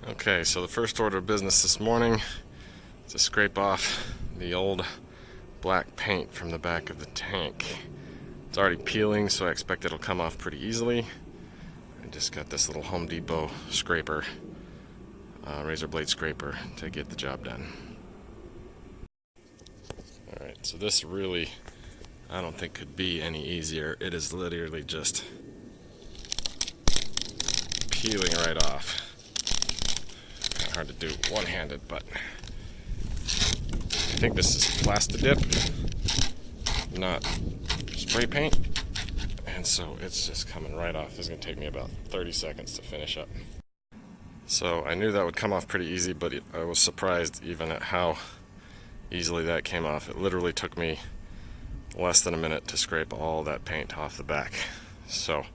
Okay, so the first order of business this morning is to scrape off the old black paint from the back of the tank. It's already peeling, so I expect it'll come off pretty easily. I just got this little Home Depot scraper, razor blade scraper, to get the job done. Alright, so this really, I don't think could be any easier. It is literally just peeling right off. Kind of hard to do one-handed, but I think this is Plastidip, not spray paint, and so it's just coming right off. This is going to take me about 30 seconds to finish up. So I knew that would come off pretty easy, but I was surprised even at how easily that came off. It literally took me less than a minute to scrape all that paint off the back. So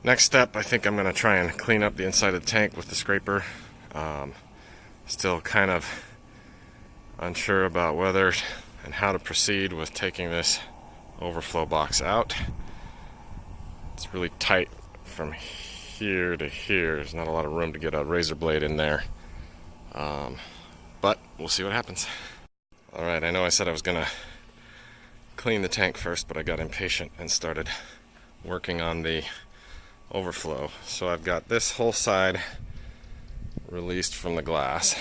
next step, I think I'm going to try and clean up the inside of the tank with the scraper. Still kind of unsure about whether and how to proceed with taking this overflow box out. It's really tight from here to here. There's not a lot of room to get a razor blade in there. But we'll see what happens. Alright, I know I said I was gonna clean the tank first, but I got impatient and started working on the overflow. So I've got this whole side released from the glass.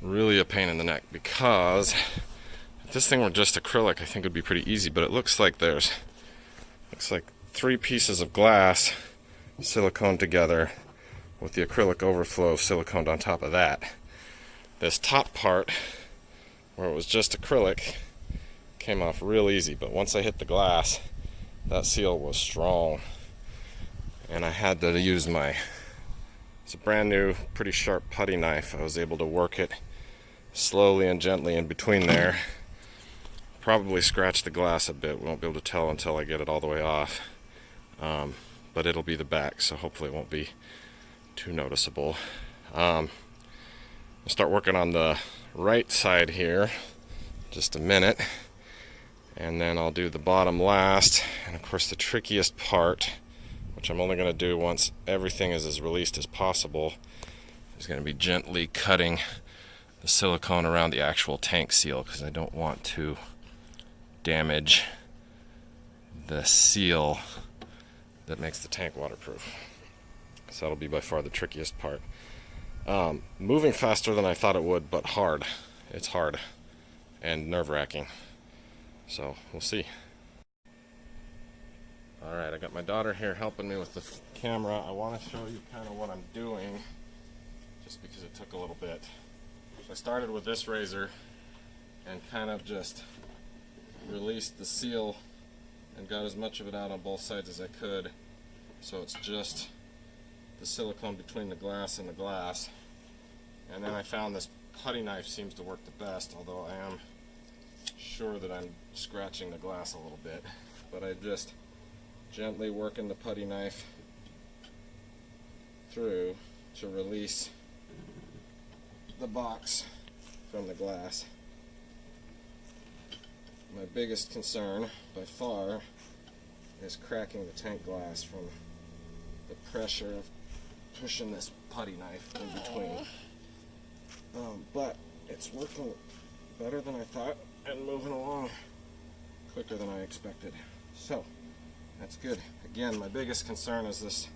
Really a pain in the neck, because if this thing were just acrylic, I think it would be pretty easy, but it looks like there's three pieces of glass silicone together with the acrylic overflow siliconed on top of that. This top part, where it was just acrylic, came off real easy, but once I hit the glass, that seal was strong, and I had to use it's a brand new, pretty sharp putty knife. I was able to work it slowly and gently in between there. Probably scratch the glass a bit. We won't be able to tell until I get it all the way off. But it'll be the back, so hopefully it won't be too noticeable. I'll start working on the right side here just a minute, and then I'll do the bottom last. And of course the trickiest part, which I'm only going to do once everything is as released as possible, is going to be gently cutting the silicone around the actual tank seal, because I don't want to damage the seal that makes the tank waterproof. So that'll be by far the trickiest part. Moving faster than I thought it would, but hard. It's hard and nerve-wracking. So we'll see. Alright, I got my daughter here helping me with the camera. I want to show you kind of what I'm doing, just because it took a little bit. So I started with this razor and kind of just released the seal and got as much of it out on both sides as I could, so it's just the silicone between the glass and the glass. And then I found this putty knife seems to work the best, although I am sure that I'm scratching the glass a little bit. But I just gently working the putty knife through to release the box from the glass. My biggest concern by far is cracking the tank glass from the pressure of pushing this putty knife in between. But it's working better than I thought and moving along quicker than I expected. So that's good. Again, my biggest concern is this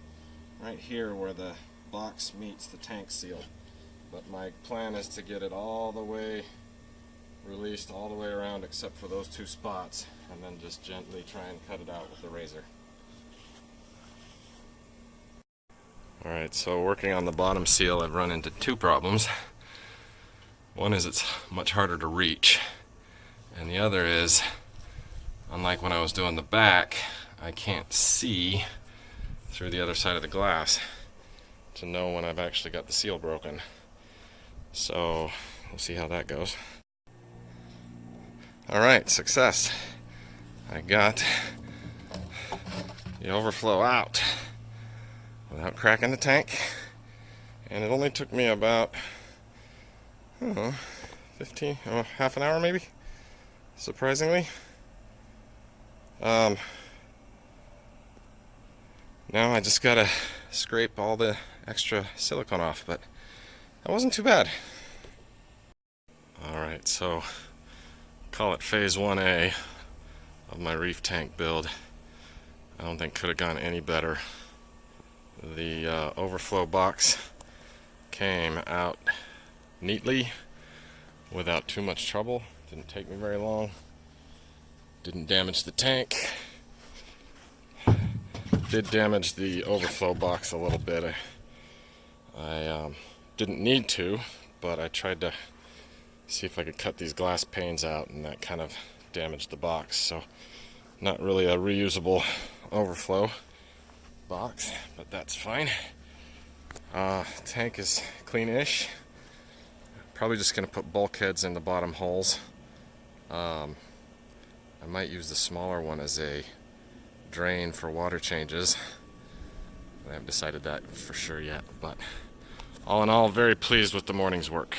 right here where the box meets the tank seal. But my plan is to get it all the way released all the way around except for those two spots, and then just gently try and cut it out with the razor. Alright, so working on the bottom seal, I've run into two problems. One is it's much harder to reach, and the other is, unlike when I was doing the back, I can't see through the other side of the glass to know when I've actually got the seal broken. So we'll see how that goes. Alright, success. I got the overflow out without cracking the tank, and it only took me about, I don't know, half an hour maybe, surprisingly. Now I just gotta scrape all the extra silicone off, but that wasn't too bad. Alright, so call it phase 1A of my reef tank build. I don't think could have gone any better. The overflow box came out neatly without too much trouble. Didn't take me very long. Didn't damage the tank. Did damage the overflow box a little bit. I didn't need to, but I tried to see if I could cut these glass panes out, and that kind of damaged the box. So not really a reusable overflow box, but that's fine. Tank is clean-ish. Probably just gonna put bulkheads in the bottom holes. I might use the smaller one as a drain for water changes. I haven't decided that for sure yet, but all in all, very pleased with the morning's work.